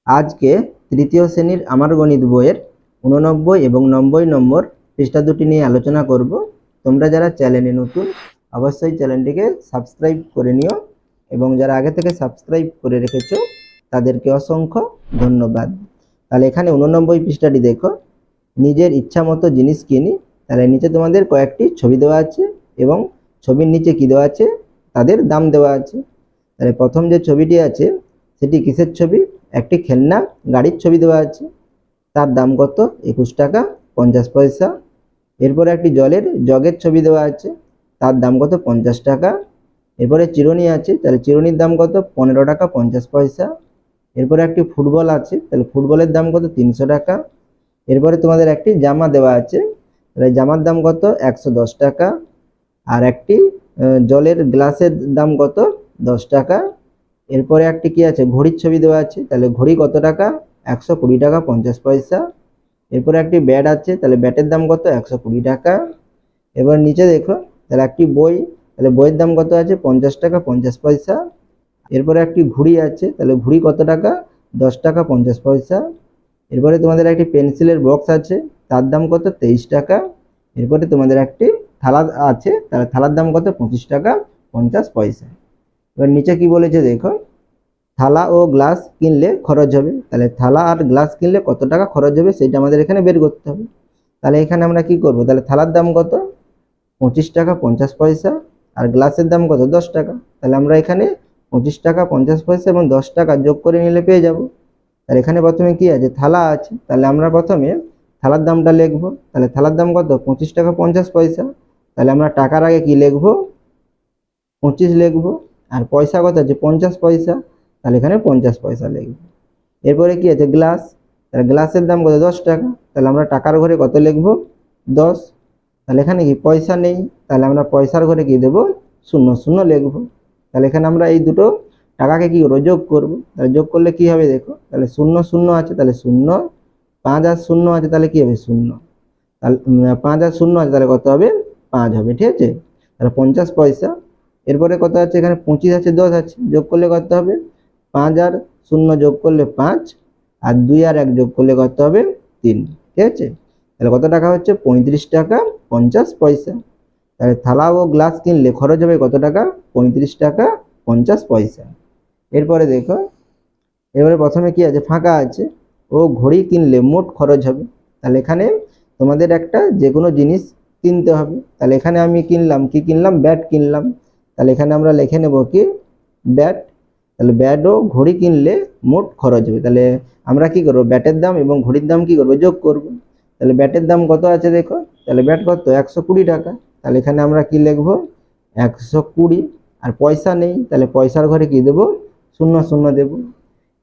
আজকে তৃতীয় শ্রেণীর আমার গণিত বইয়ের 89 এবং 90 নম্বর পৃষ্ঠা দুটি নিয়ে আলোচনা করব। তোমরা যারা চ্যানেলে নতুন অবশ্যই চ্যানেলটিকে সাবস্ক্রাইব করে নিও এবং যারা আগে থেকে সাবস্ক্রাইব করে রেখেছো তাদেরকে অসংখ্য ধন্যবাদ। তাহলে এখানে 89 পৃষ্ঠাটি দেখো, নিজের ইচ্ছা মতো জিনিস কিনি। তাহলে নিচে তোমাদের কয়েকটি ছবি দেওয়া আছে এবং ছবির নিচে কি দেওয়া আছে, তাদের দাম দেওয়া আছে। তাহলে প্রথম যে ছবিটি আছে সেটি কিসের ছবি? একটি খেলনা গাড়ির ছবি দেওয়া আছে, তার দাম কত? 21 টাকা 50 পয়সা। এরপরে একটি জলের জগের ছবি দেওয়া আছে, তার দাম কত? 50 টাকা। এরপরে চিরুনি আছে, তাহলে চিরুনির দাম কত? 15 টাকা 50 পয়সা। এরপরে একটি ফুটবল আছে, তাহলে ফুটবলের দাম কত? 300 টাকা। এরপরে তোমাদের একটি জামা দেওয়া আছে, তাহলে জামার দাম কত? 110 টাকা। আর একটি জলের গ্লাসের দাম কত? 10 টাকা। এরপরে একটি কি আছে, ঘড়ির ছবি দেওয়া আছে, তাহলে ঘড়ি কত টাকা? 120 টাকা 50 পয়সা। এরপরে একটি ব্যাট আছে, তাহলে ব্যাটের দাম কত? 120 টাকা। এবার নিচে দেখো, তাহলে একটি বই, তাহলে বইয়ের দাম কত আছে? 50 টাকা 50 পয়সা। এরপরে একটি ঘুড়ি আছে, তাহলে ঘুড়ি কত টাকা? 10 টাকা 50 পয়সা। এরপরে তোমাদের একটি পেন্সিলের বক্স আছে, তার দাম কত? 23 টাকা। এরপরে তোমাদের একটি থালা আছে, তাহলে থালার দাম কত? 25 টাকা 50 পয়সা। এবার নিচে কি বলেছে দেখো, থালা ও গ্লাস কিনলে খরচ হবে। তাহলে থালা আর গ্লাস কিনলে কত টাকা খরচ হবে সেটা আমাদের এখানে বের করতে হবে। তাহলে এখানে আমরা কি করব, তাহলে থালার দাম কত? 25 টাকা 50 পয়সা। আর গ্লাসের দাম কত? 10 টাকা। তাহলে আমরা এখানে 25 টাকা 50 পয়সা এবং 10 টাকা যোগ করে নিলে পেয়ে যাব। তাহলে এখানে প্রথমে কি আছে, থালা আছে, তাহলে আমরা প্রথমে থালার দামটা লিখব। তাহলে থালার দাম কত? 25 টাকা 50 পয়সা। তাহলে আমরা টাকার আগে কি লিখব? 25 লিখব। আর পয়সা কত আছে? 50 পয়সা। তাহলে এখানে 50 পয়সা লিখব। এরপরে কি আছে, গ্লাস, তাহলে গ্লাসের দাম কত? 10 টাকা। তাহলে আমরা টাকার ঘরে কত লিখব? 10। তাহলে এখানে কি পয়সা নেই, তাহলে আমরা পয়সার ঘরে কি দেব? 0 0 লিখব। তাহলে এখানে আমরা এই দুটো টাকাকে কি করব? যোগ করব। তাহলে যোগ করলে কি হবে দেখো, তাহলে 0 0 আছে, তাহলে 0, 5 আর 0 আছে, তাহলে কি হবে? 0। তাহলে 5 আর 0 আছে, তাহলে কত হবে? 5 হবে, ঠিক আছে। তাহলে 50 পয়সা। এরপরে কত আছে, এখানে 25 আছে 10 আছে, যোগ করলে কত হবে? 5 আর 0 যোগ করলে 5, আর 2 আর 1 যোগ করলে কত হবে? 3, ঠিক আছে। তাহলে কত টাকা হচ্ছে? 35 টাকা 50 পয়সা। তাহলে থালা ও গ্লাস কিনলে খরচ হবে কত টাকা? 35 টাকা 50 পয়সা। এরপরে দেখো, এবারে প্রথমে কি আছে, ফাঁকা আছে, ও ঘড়ি কিনলে মোট খরচ হবে। তাহলে এখানে তোমাদের একটা যে কোনো জিনিস কিনতে হবে। তাহলে এখানে আমি কিনলাম, কি কিনলাম? ব্যাট কিনলাম। তাহলে এখানে আমরা লিখে নেব কি? ব্যাট। তাহলে ব্যাট ও ঘড়ি কিনলে মোট খরচ হবে। তাহলে আমরা কি করব, ব্যাটের দাম এবং ঘড়ির দাম কি করব? যোগ করব। তাহলে ব্যাটের দাম কত আছে দেখো, তাহলে ব্যাট কত? 120 টাকা। তাহলে এখানে আমরা কি লিখব? 120। আর পয়সা নেই, তাহলে পয়সার ঘরে কি দেব? 0 0 দেব।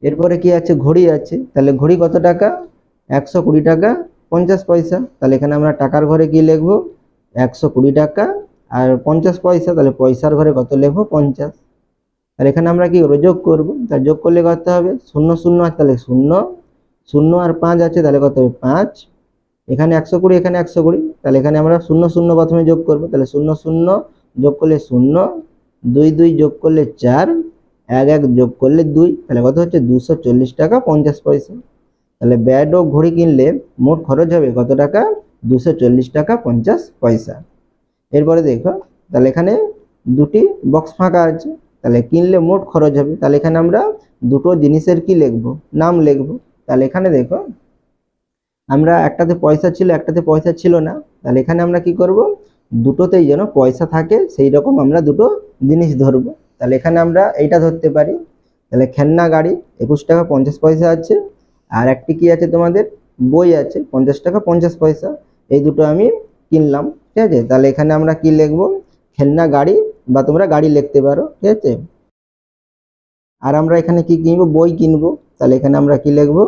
এরপরে কি আছে, ঘড়ি আছে, তাহলে ঘড়ি কত টাকা? 120 টাকা 50 পয়সা। তাহলে এখানে আমরা টাকার ঘরে কি লিখব? 120 টাকা আর 50 পয়সা। তাহলে পয়সার ঘরে কত লিখব? 50। তাহলে এখানে আমরা কি করব? যোগ করব। তাহলে যোগ করলে কত হবে? 0 0 আছে, তাহলে 0, 0 আর 5 আছে, তাহলে কত হবে? 5। এখানে 120, এখানে 120, তাহলে এখানে আমরা 0 0 প্রথমে যোগ করব। তাহলে 0 0 যোগ করলে 0, 2 2 যোগ করলে 4, 1 1 যোগ করলে 2, তাহলে কত হচ্ছে? 240 টাকা 50 পয়সা। তাহলে ব্যাট ও ঘড়ি কিনলে মোট খরচ হবে কত টাকা? 240 টাকা 50 পয়সা। এরপরে দেখো, তাহলে এখানে দুটি বক্স ফাঁকা আছে, তাহলে কিনলে মোট খরচ হবে। তাহলে এখানে আমরা দুটো জিনিসের কি লিখব? নাম লিখব। তাহলে এখানে দেখো, আমরা একটাতে পয়সা ছিল, একটাতে পয়সা ছিল না। তাহলে এখানে আমরা কি করব? দুটোতেই যেন পয়সা থাকে সেই রকম আমরা দুটো জিনিস ধরব। তাহলে এখানে আমরা এইটা ধরতে পারি, তাহলে খেলনা গাড়ি 21 টাকা 50 পয়সা আছে। আর একটি কি আছে, তোমাদের বই আছে 50 টাকা 50 পয়সা। এই দুটো আমি কিনলাম, ঠিক আছে। তাহলে এখানে আমরা কি লিখব? খেলনা গাড়ি, বা তোমরা গাড়ি লিখতে পারো, ঠিক আছে। আর আমরা এখানে কি কিনবো? বই কিনবো। তাহলে এখানে আমরা কি লিখব?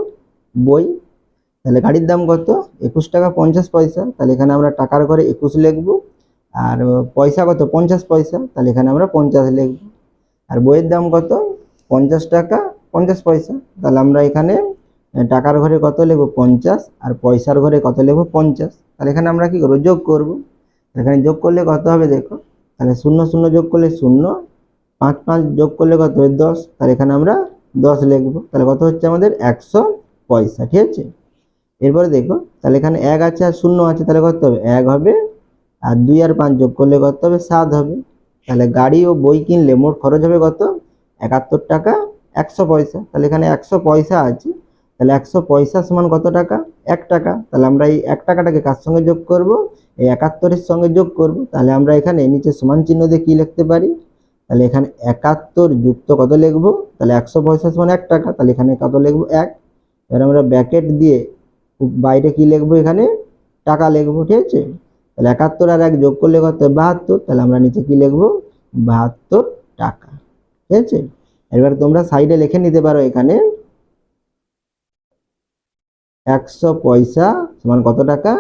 বই। তাহলে গাড়ির দাম কত? 21 টাকা 50 পয়সা। তাহলে এখানে আমরা টাকার ঘরে 21 লিখব। আর পয়সা কত? 50 পয়সা। তাহলে এখানে আমরা 50 লিখব। আর বইয়ের দাম কত? 50 টাকা 50 পয়সা। তাহলে আমরা এখানে টাকার ঘরে কত লিখব? 50। আর পয়সার ঘরে কত লিখব? 50। তাহলে এখানে আমরা কি করব? যোগ করব। এখানে যোগ করলে কত হবে দেখো, তাহলে 0 0 যোগ করলে 0, 5 5 যোগ করলে কত হবে? 10। তাহলে এখানে আমরা 10 লিখবো, তাহলে কত হচ্ছে আমাদের 100 পয়সা। ঠিক আছে, এরপরে দেখো তাহলে এখানে 1 আছে আর 0 আছে, তাহলে কত হবে 1 হবে, আর 2 আর 5 যোগ করলে কত হবে 7 হবে। তাহলে গাড়ি ও বই কিনলে মোট খরচ হবে কত 71 টাকা 100 পয়সা। তাহলে এখানে 100 পয়সা আছে, তাহলে 100 পয়সা সমান কত টাকা 1 টাকা। তাহলে আমরা এই 1 টাকাটাকে কার সঙ্গে যোগ করব, এই 71 এর সঙ্গে যোগ করব। তাহলে আমরা এখানে নিচে সমান চিহ্ন দিয়ে কি লিখতে পারি, তাহলে এখানে 71 যুক্ত কত লিখবো, তাহলে 100 পয়সা সমান 1 টাকা, তাহলে এখানে কত লিখবো 1। এবার আমরা ব্র্যাকেট দিয়ে বাইরে কি লিখবো, এখানে টাকা লিখবো। ঠিক আছে, তাহলে 71 আর 1 যোগ করলে কত 72, তাহলে আমরা নিচে কি লিখবো 72 টাকা। ঠিক আছে, এবার তোমরা সাইডে লিখে নিতে পারো এখানে 100 পয়সা সমান কত টাকা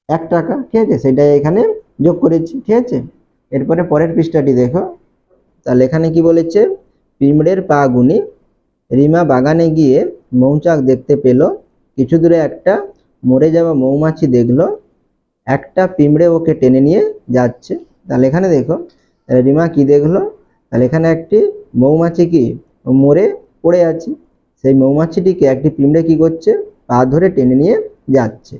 1 টাকা। ঠিক আছে, সেটাই এখানে যোগ করেছি। ঠিক আছে, এরপরে পরের পৃষ্ঠাটি দেখো, তাহলে এখানে কি বলেছে, পিঁমড়ের পা গুনি রিমা বাগানে গিয়ে মৌচাক দেখতে পেল, কিছু দূরে একটা মরে যাওয়া মৌমাছি দেখলো, একটা পিঁমড়ে ওকে টেনে নিয়ে যাচ্ছে। তাহলে এখানে দেখো রিমা কি দেখলো, তাহলে এখানে একটি মৌমাছি কি মরে পড়ে আছে, সেই মৌমাছিটিকে একটি পিঁমড়ে কি করছে পা ধরে টেনে নিয়ে যাচ্ছে।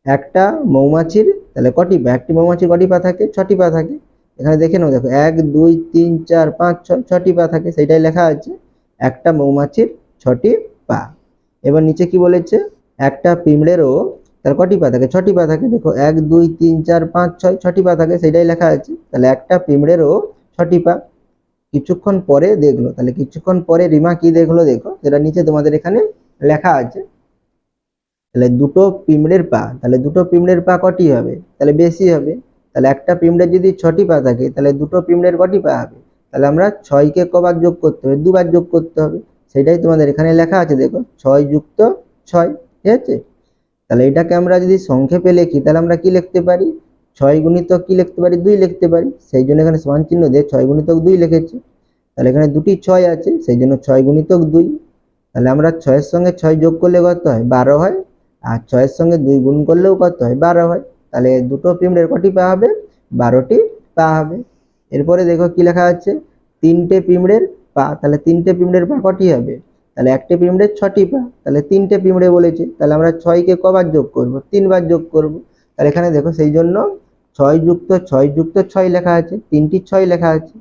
একটা মৌমাছির তাহলে কটি পা, একটি মৌমাছির কটি পা থাকে 6টি পা থাকে। এখানে দেখে নাও, দেখো 1 2 3 4 5 6 6টি পা থাকে, সেটাই লেখা আছে একটা মৌমাছির 6টি পা। এবার নিচে কি বলেছে, একটা পিঁমড়েরও তার কটি পা থাকে 6টি পা থাকে, দেখো 1 2 3 4 5 6 6টি পা থাকে, সেটাই লেখা আছে। তাহলে একটা পিঁমড়েরও 6টি পা। কিছুক্ষণ পরে দেখলো, তাহলে কিছুক্ষণ পরে রিমা কি দেখলো দেখো, যেটা নিচে তোমাদের এখানে লেখা আছে, তাহলে দুটো পিঁমড়ের পা, তাহলে দুটো পিঁমড়ের পা কটি হবে, তাহলে বেশি হবে। তাহলে একটা পিঁমড়ের যদি 6টি পা থাকে, তাহলে দুটো পিঁমড়ের কটি পা হবে, তাহলে আমরা 6কে কবার যোগ করতে হবে, দুবার যোগ করতে হবে। সেটাই তোমাদের এখানে লেখা আছে, দেখো 6 যুক্ত 6। ঠিক আছে, তাহলে এটাকে আমরা যদি সংক্ষেপে লিখি, তাহলে আমরা কি লিখতে পারি 6 গুণিতক কি লিখতে পারি 2 লিখতে পারি, সেই জন্য এখানে সমান চিহ্ন দিয়ে 6 গুণিতক 2 লিখেছি। তাহলে এখানে দুটি 6 আছে, সেই জন্য 6 গুণিতক 2। তাহলে আমরা 6 এর সঙ্গে 6 যোগ করলে কত হয় 12 হয়, আর 6 এর সঙ্গে 2 গুণ করলেও কত হয় 12 হয়। তাহলে দুটো পিঁমড়ের কটি পা হবে 12টি পা হবে। এরপরে দেখো কি লেখা আছে, তিনটে পিঁমড়ের পা, তাহলে তিনটে পিঁমড়ের পা কটি হবে, তাহলে একটি পিঁমড়ের 6টি পা, তাহলে তিনটে পিঁমড়ে বলেছে, তাহলে আমরা 6কে কবার যোগ করব 3বার যোগ করব। তাহলে এখানে দেখো সেই জন্য 6 যুক্ত 6 যুক্ত 6 লেখা আছে, তিনটি 6 লেখা আছে।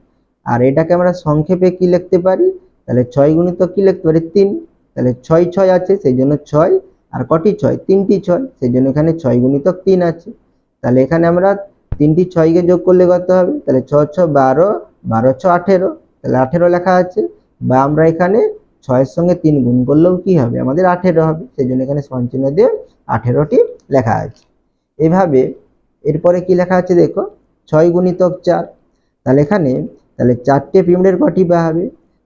আর এটাকে আমরা সংক্ষেপে কি লিখতে পারি, তাহলে 6 গুণিতক কি লিখতে পারি 3, তাহলে 6 6 আছে, সেই জন্য 6, আর কটি 6 তিনটি 6, সেই জন্য এখানে 6 গুণিতক 3 আছে। তাহলে এখানে আমরা তিনটি 6কে যোগ করলে কত হবে, তাহলে 6 6 12, 12 6 18, তাহলে 18 লেখা আছে। বা আমরা এখানে 6 এর সঙ্গে 3 গুণ করলেও কি হবে আমাদের 18 হবে, সেই জন্য এখানে সমান চিহ্ন দিয়ে 18টি লেখা আছে। এভাবে এরপরে কি লেখা আছে দেখো 6 গুণিতক 4, তাহলে এখানে তাহলে 4টে পিঁমড়ের কটি পা হবে,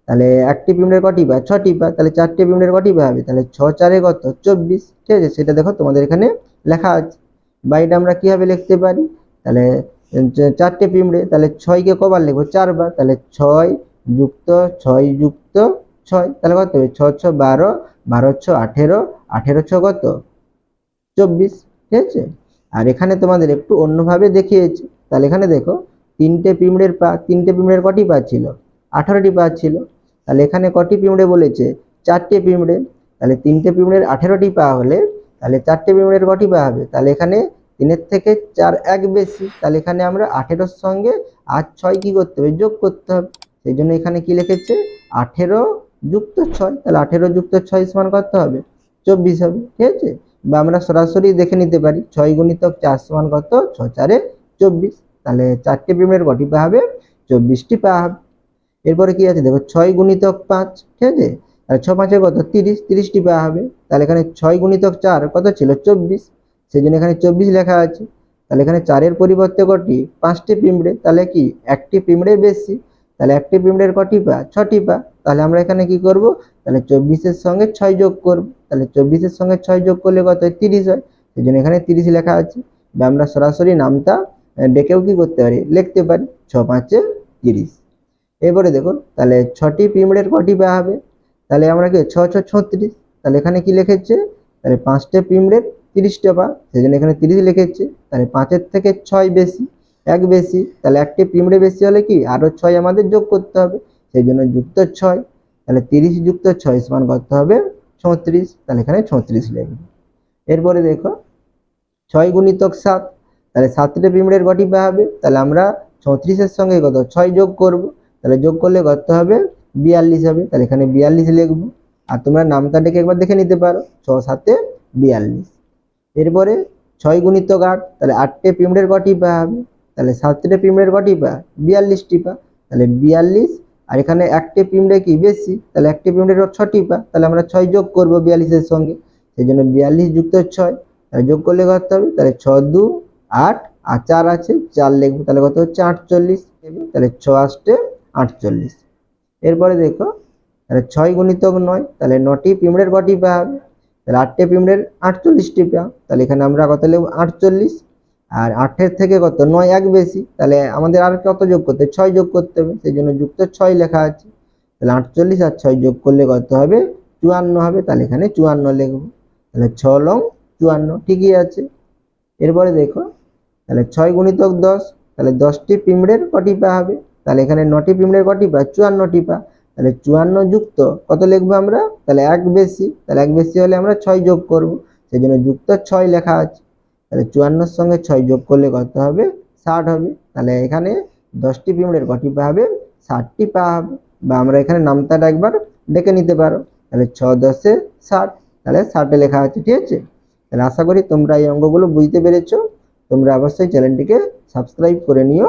তাহলে একটি পিঁমড়ের কটি পা 6টি পা, তাহলে 4টে পিঁমড়ের কটি পা হবে, তাহলে 6 4 কত 24। ঠিক আছে, সেটা দেখো তোমাদের এখানে লেখা আছে। বা এটা আমরা কিভাবে লিখতে পারি, তাহলে 4টে পিঁমড়ে, তাহলে 6কে কবার লিখবো 4বার, তাহলে 6 যুক্ত 6 যুক্ত 6, তাহলে কত হবে 6 6 12, 12 6 18, 18 6 কত 24। ঠিক আছে, আর এখানে তোমাদের একটু অন্যভাবে দেখিয়েছি। তাহলে এখানে দেখো তিনটে পিঁমড়ের পা, তিনটে পিঁমড়ের কটি পা ছিল 18টি পা ছিল। তাহলে এখানে কটি পিঁমড়ে বলেছে 4টে পিঁমড়ে, তাহলে তিনটে পিঁমড়ের 18টি পা হলে তাহলে 4টে পিঁমড়ের কটি পা হবে, তাহলে এখানে 3-এর থেকে 4 1 বেশি, তাহলে এখানে আমরা 18-র সঙ্গে আর 6 কি করতে হবে যোগ করতে হবে। সেই জন্য এখানে কি লিখেছে 18 যুক্ত 6, তাহলে 18 যুক্ত 6 সমান কত হবে 24 হবে। ঠিক আছে, বা আমরা সরাসরি দেখে নিতে পারি 6 গুণিতক 4 সমান কত 6 4 24, তাহলে 4টে পিঁমড়ের কটি পা হবে 24টি পা হবে। এরপরে কি আছে দেখো 6 গুণিতক 5, ঠিক আছে, আর 6 5 কত 30, 30টি পা হবে। তাহলে এখানে 6 গুণিতক 4 কত ছিল 24, সেই জন্য এখানে 24 লেখা আছে। তাহলে এখানে 4-এর পরিবর্তে কটি 5টি পিঁমড়ে, তাহলে কি একটি পিঁমড়ে বেশি, তাহলে একটি পিঁমড়ের কটি পা 6টি পা। তাহলে আমরা এখানে কি করব, তাহলে 24-এর সঙ্গে 6 যোগ করব, তাহলে 24-এর সঙ্গে 6 যোগ করলে কত হয় 30 হয়, সেই জন্য এখানে 30 লেখা আছে। বা আমরা সরাসরি নামটা ডেকেও কি করতে পারি লিখতে পারি 6 5 30। এবারে দেখো তাহলে 6টি পিঁমড়ের কটি পা হবে, তাহলে আমরা কি 6 6 36, তাহলে এখানে কি লিখেছে, তাহলে 5টে পিঁমড়ের 30টা পা, সেই জন্য এখানে 30 লিখেছে। তাহলে 5-এর থেকে 6 বেশি 1 বেশি, তাহলে একটি পিঁমড়ে বেশি হলে কি আরো 6 আমাদের যোগ করতে হবে, সেই জন্য যুক্ত 6। তাহলে 30 যুক্ত 6 সমান কত হবে 36, তাহলে এখানে 36 লিখব। এরপরে দেখো 6 গুণিতক 7, তাহলে 7টে পিঁমড়ের কটি পা হবে, তাহলে আমরা 34-এর সঙ্গে কত 6 যোগ করব, তাহলে যোগ করলে কত হবে 42 হবে, তাহলে এখানে 42 লিখব। আর তোমরা নামটা ডেকে একবার দেখে নিতে পারো, 6 7 42। এরপরে 6 গুণিতক 8, তাহলে 8টে পিঁমড়ের কটি পা হবে, তাহলে 7টে পিঁমড়ের কটি পা 42টি পা, তাহলে 42। আর এখানে একটে পিঁমড়ে কি বেশি, তাহলে একটি পিঁমড়ের 6টি পা, তাহলে আমরা 6 যোগ করব 42-এর সঙ্গে, সেই জন্য 42 যুক্ত 6, তাহলে যোগ করলে কত হবে, তাহলে 6 2 8 আর 4 আছে 4 লিখবো, তাহলে কত হচ্ছে 48, তাহলে 6 8 48। এরপরে দেখো তাহলে 6 গুণিতক 9, তাহলে 9টি পিঁমড়ের কটি পা হবে, তাহলে 8টে পিঁমড়ের 48টি পা, তাহলে এখানে আমরা কত লিখব 48। আর 8-এর থেকে কত 9 এক বেশি, তাহলে আমাদের আর কত যোগ করতে 6 যোগ করতে হবে, সেই জন্য যুক্ত 6 লেখা আছে, তাহলে 48 আর 6 যোগ করলে কত হবে 54 হবে, তাহলে এখানে 54 লিখব, তাহলে 6 লং 54 ঠিকই আছে। এরপরে দেখো তাহলে 6 গুণিতক 10, তাহলে 10টি পিঁমড়ের কটি পা হবে, তাহলে এখানে 9টি পিঁমড়ের কটি পা 54টি পা, তাহলে 54 যুক্ত কত লিখবো আমরা, তাহলে এক বেশি, তাহলে এক বেশি হলে আমরা 6 যোগ করব, সেই জন্য যুক্ত 6 লেখা আছে, তাহলে 54-এর সঙ্গে 6 যোগ করলে কত হবে 60 হবে, তাহলে এখানে 10টি পিঁমড়ের কটি পা হবে 60টি পা হবে, বা আমরা এখানে নামতাটা একবার ডেকে নিতে পারো, তাহলে 6 10 60, তাহলে 60 লেখা আছে, ঠিক আছে। তাহলে আশা করি তোমরা এই অঙ্কগুলো বুঝতে পেরেছো। তোমরা অবশ্যই চ্যানেলটিকে সাবস্ক্রাইব করে নিও।